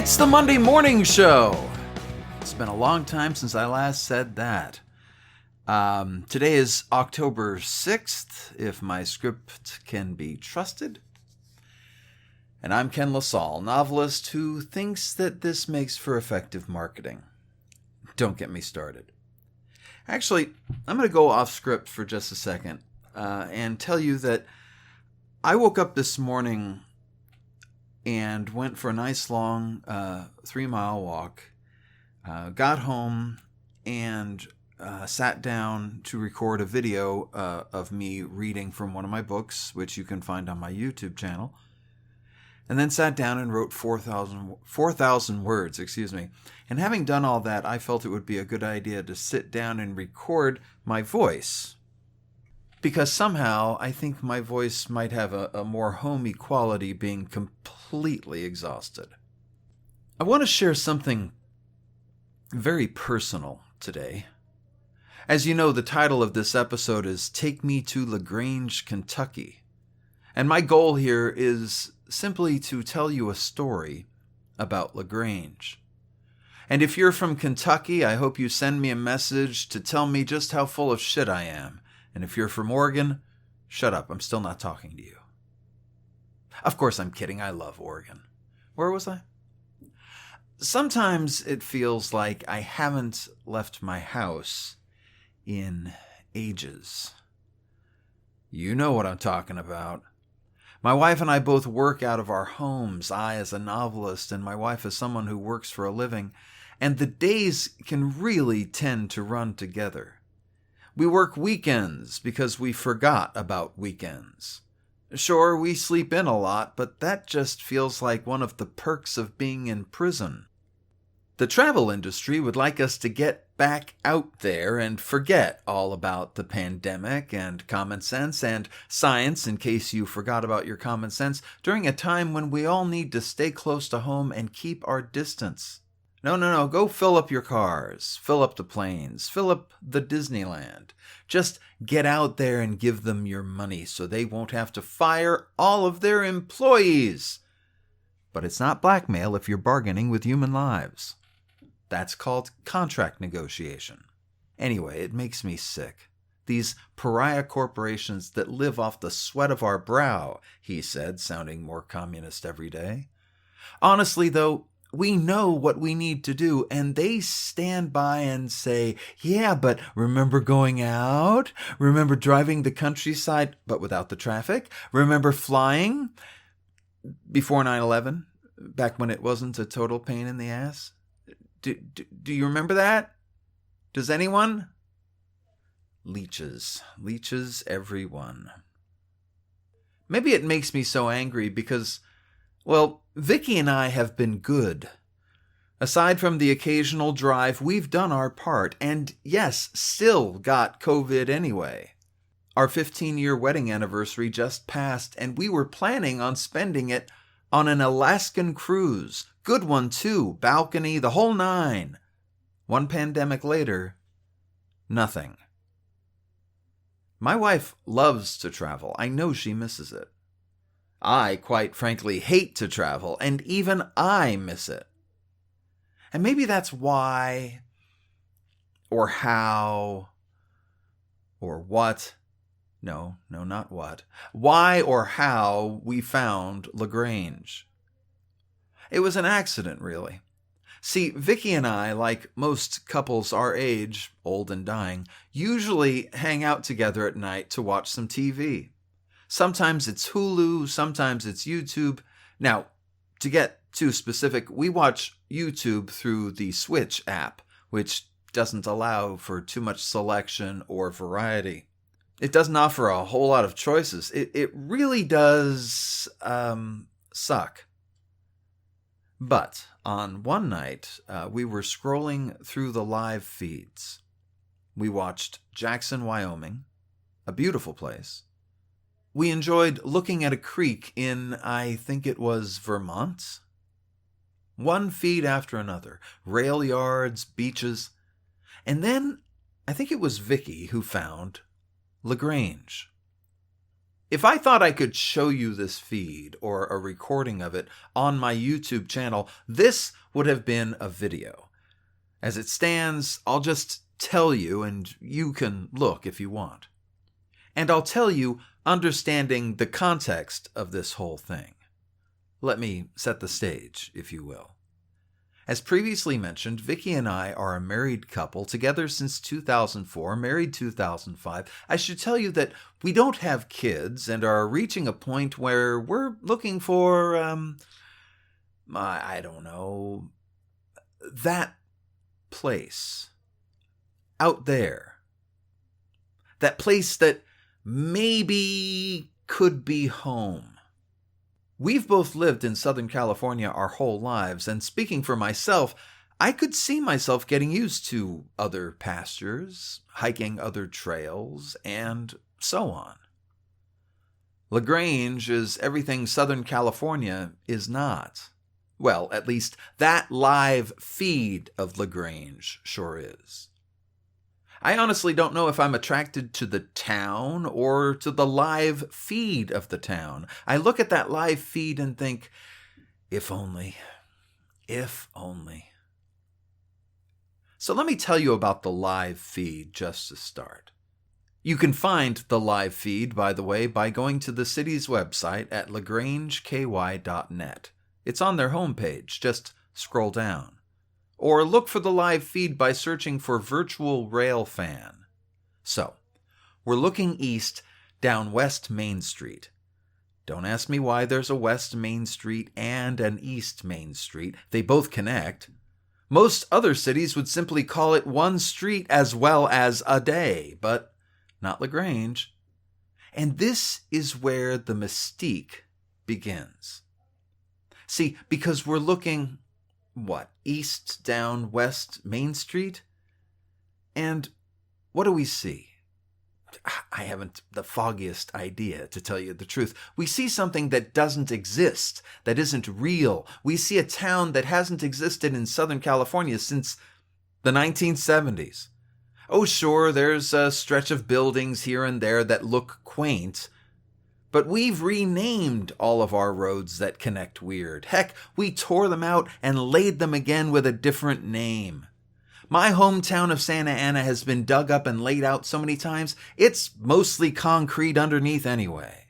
It's the Monday Morning Show. It's been a long time since I last said that. Today is October 6th, if my script can be trusted. And I'm Ken LaSalle, novelist who thinks that this makes for effective marketing. Don't get me started. Actually, I'm going to go off script for just a second and tell you that I woke up this morning and went for a nice long 3-mile walk, got home and sat down to record a video of me reading from one of my books, which you can find on my YouTube channel, and then sat down and wrote 4,000 words, And having done all that, I felt it would be a good idea to sit down and record my voice, because somehow I think my voice might have a more homey quality being completely exhausted. I want to share something very personal today. As you know, the title of this episode is Take Me to Grange, Kentucky. And my goal here is simply to tell you a story about Grange. And if you're from Kentucky, I hope you send me a message to tell me just how full of shit I am. And if you're from Oregon, shut up, I'm still not talking to you. Of course, I'm kidding, I love Oregon. Where was I? Sometimes it feels like I haven't left my house in ages. You know what I'm talking about. My wife and I both work out of our homes, I as a novelist and my wife as someone who works for a living, and the days can really tend to run together. We work weekends because we forgot about weekends. Sure, we sleep in a lot, but that just feels like one of the perks of being in prison. The travel industry would like us to get back out there and forget all about the pandemic and common sense and science, in case you forgot about your common sense, during a time when we all need to stay close to home and keep our distance. No, go fill up your cars, fill up the planes, fill up the Disneyland. Just get out there and give them your money so they won't have to fire all of their employees. But it's not blackmail if you're bargaining with human lives. That's called contract negotiation. Anyway, it makes me sick. These pariah corporations that live off the sweat of our brow, he said, sounding more communist every day. Honestly, though, we know what we need to do, and they stand by and say, yeah, but remember going out? Remember driving the countryside, but without the traffic? Remember flying before 9/11, back when it wasn't a total pain in the ass? Do you remember that? Does anyone? Leeches, everyone. Maybe it makes me so angry because, well, Vicky and I have been good. Aside from the occasional drive, we've done our part, and yes, still got COVID anyway. Our 15-year wedding anniversary just passed, and we were planning on spending it on an Alaskan cruise. Good one, too. Balcony, the whole nine. One pandemic later, nothing. My wife loves to travel. I know she misses it. I, quite frankly, hate to travel, and even I miss it. And maybe that's why, or how, or what. No, not what. Why or how we found Grange. It was an accident, really. See, Vicky and I, like most couples our age, old and dying, usually hang out together at night to watch some TV. Sometimes it's Hulu, sometimes it's YouTube. Now, to get too specific, we watch YouTube through the Switch app, which doesn't allow for too much selection or variety. It doesn't offer a whole lot of choices. It really does suck. But on one night, we were scrolling through the live feeds. We watched Jackson, Wyoming, a beautiful place. We enjoyed looking at a creek in, I think it was Vermont. One feed after another, rail yards, beaches. And then I think it was Vicky who found Grange. If I thought I could show you this feed or a recording of it on my YouTube channel, this would have been a video. As it stands, I'll just tell you, and you can look if you want. And I'll tell you, understanding the context of this whole thing. Let me set the stage, if you will. As previously mentioned, Vicky and I are a married couple, together since 2004, married 2005. I should tell you that we don't have kids and are reaching a point where we're looking for, I don't know, that place out there. That place that maybe could be home. We've both lived in Southern California our whole lives, and speaking for myself, I could see myself getting used to other pastures, hiking other trails, and so on. Grange is everything Southern California is not. Well, at least that live feed of Grange sure is. I honestly don't know if I'm attracted to the town or to the live feed of the town. I look at that live feed and think, if only, if only. So let me tell you about the live feed just to start. You can find the live feed, by the way, by going to the city's website at lagrangeky.net. It's on their homepage. Just scroll down. Or look for the live feed by searching for Virtual Rail Fan. So, we're looking east down West Main Street. Don't ask me why there's a West Main Street and an East Main Street. They both connect. Most other cities would simply call it one street as well as a day, but not Grange. And this is where the mystique begins. See, because we're looking east down West Main Street? And what do we see? I haven't the foggiest idea, to tell you the truth. We see something that doesn't exist, that isn't real. We see a town that hasn't existed in Southern California since the 1970s. Oh, sure, there's a stretch of buildings here and there that look quaint, but we've renamed all of our roads that connect weird. Heck, we tore them out and laid them again with a different name. My hometown of Santa Ana has been dug up and laid out so many times, it's mostly concrete underneath anyway.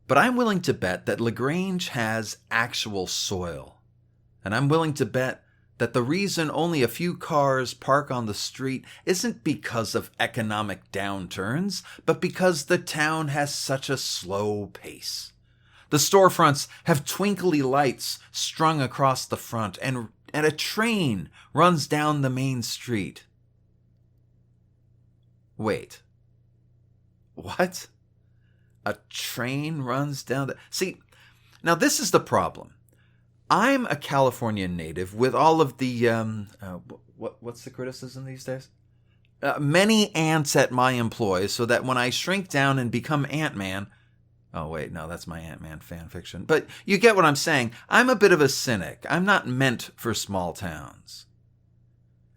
But I'm willing to bet that Grange has actual soil. And I'm willing to bet that the reason only a few cars park on the street isn't because of economic downturns, but because the town has such a slow pace. The storefronts have twinkly lights strung across the front, and a train runs down the main street. Wait. What? A train runs down the... See, now this is the problem. I'm a California native with all of the, what's the criticism these days? Many ants at my employ, so that when I shrink down and become Ant-Man... Oh, wait, no, that's my Ant-Man fan fiction. But you get what I'm saying. I'm a bit of a cynic. I'm not meant for small towns.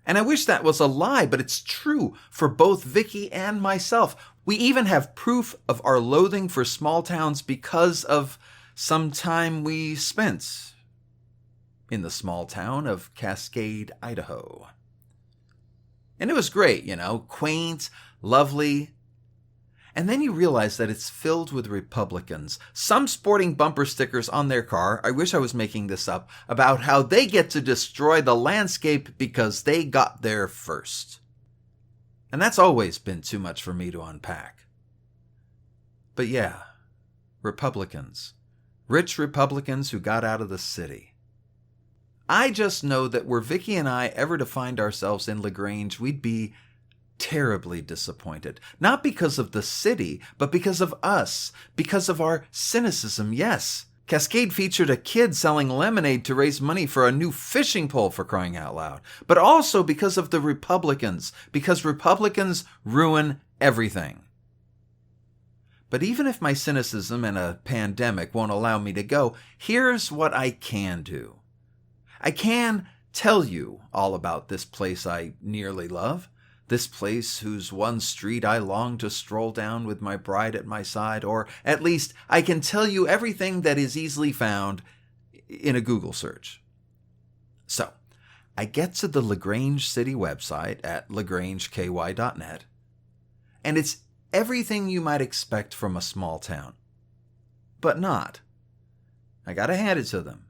And I wish that was a lie, but it's true for both Vicky and myself. We even have proof of our loathing for small towns because of some time we spent in the small town of Cascade, Idaho. And it was great, quaint, lovely. And then you realize that it's filled with Republicans, some sporting bumper stickers on their car, I wish I was making this up, about how they get to destroy the landscape because they got there first. And that's always been too much for me to unpack. But yeah, Republicans. Rich Republicans who got out of the city. I just know that were Vicky and I ever to find ourselves in Grange, we'd be terribly disappointed. Not because of the city, but because of us. Because of our cynicism, yes. Cascade featured a kid selling lemonade to raise money for a new fishing pole, for crying out loud. But also because of the Republicans. Because Republicans ruin everything. But even if my cynicism and a pandemic won't allow me to go, here's what I can do. I can tell you all about this place I nearly love. This place whose one street I long to stroll down with my bride at my side, or at least I can tell you everything that is easily found in a Google search. So, I get to the LaGrange City website at lagrangeky.net, and it's everything you might expect from a small town. But not. I gotta hand it to them.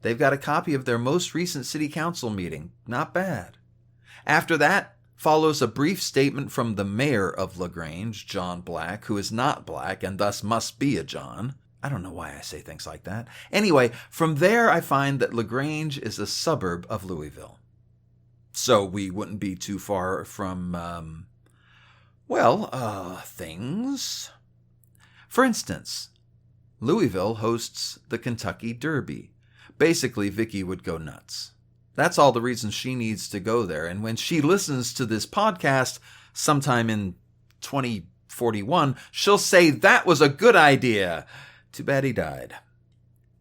They've got a copy of their most recent city council meeting. Not bad. After that follows a brief statement from the mayor of LaGrange, John Black, who is not black and thus must be a John. I don't know why I say things like that. Anyway, from there I find that LaGrange is a suburb of Louisville. So we wouldn't be too far from, things. For instance, Louisville hosts the Kentucky Derby. Basically, Vicky would go nuts. That's all the reason she needs to go there. And when she listens to this podcast sometime in 2041, she'll say that was a good idea. Too bad he died.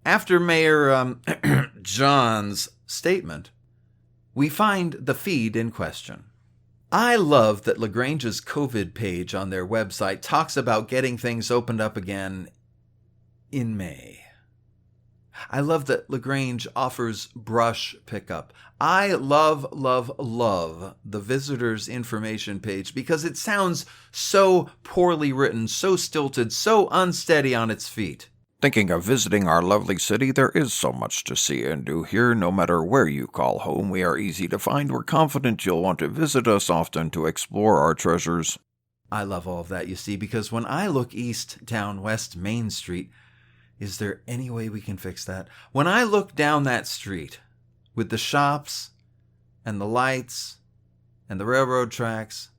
After Mayor John's statement, we find the feed in question. I love that LaGrange's COVID page on their website talks about getting things opened up again in May. I love that LaGrange offers brush pickup. I love the visitor's information page because it sounds so poorly written, so stilted, so unsteady on its feet. Thinking of visiting our lovely city? There is so much to see and do here. No matter where you call home, we are easy to find. We're confident you'll want to visit us often to explore our treasures. I love all of that, you see, because when I look east down West Main Street, is there any way we can fix that? When I look down that street with the shops and the lights and the railroad tracks,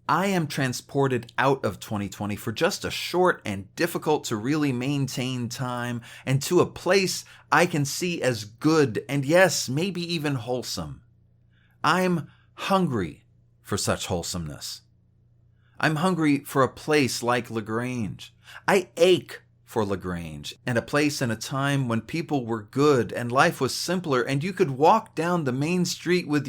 I am transported out of 2020 for just a short and difficult to really maintain time and to a place I can see as good and yes, maybe even wholesome. I'm hungry for such wholesomeness. I'm hungry for a place like LaGrange. I ache for LaGrange, and a place and a time when people were good and life was simpler and you could walk down West Main Street with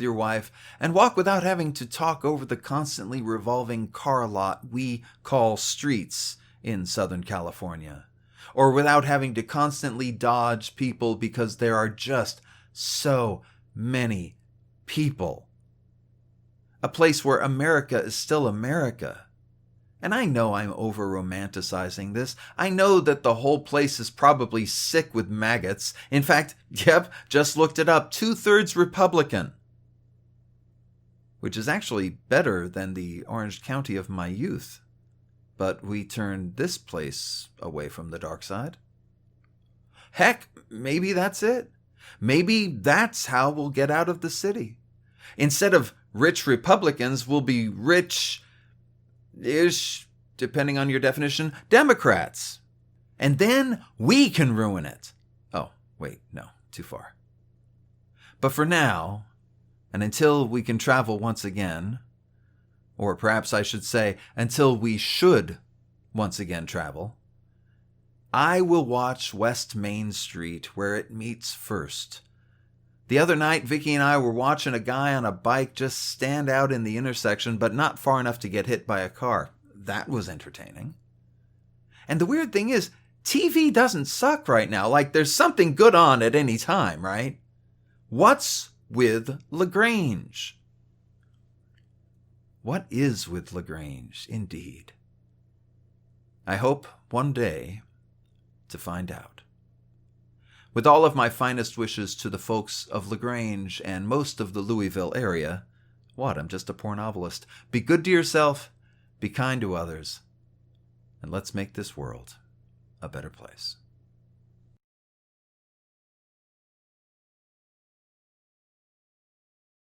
your wife and walk without having to talk over the constantly revolving car lot we call streets in Southern California, or without having to constantly dodge people because there are just so many people. A place where America is still America. And I know I'm over-romanticizing this. I know that the whole place is probably sick with maggots. In fact, just looked it up, 2/3 Republican. Which is actually better than the Orange County of my youth. But we turned this place away from the dark side. Heck, maybe that's it. Maybe that's how we'll get out of the city. Instead of rich Republicans, we'll be rich-ish, depending on your definition, Democrats. And then we can ruin it. Oh, wait, no, too far. But for now, and until we can travel once again, or perhaps I should say, until we should once again travel, I will watch West Main Street where it meets first. The other night, Vicky and I were watching a guy on a bike just stand out in the intersection, but not far enough to get hit by a car. That was entertaining. And the weird thing is, TV doesn't suck right now. Like, there's something good on at any time, right? What's with LaGrange? What is with LaGrange, indeed? I hope one day to find out. With all of my finest wishes to the folks of LaGrange and most of the Louisville area, I'm just a poor novelist. Be good to yourself, be kind to others, and let's make this world a better place.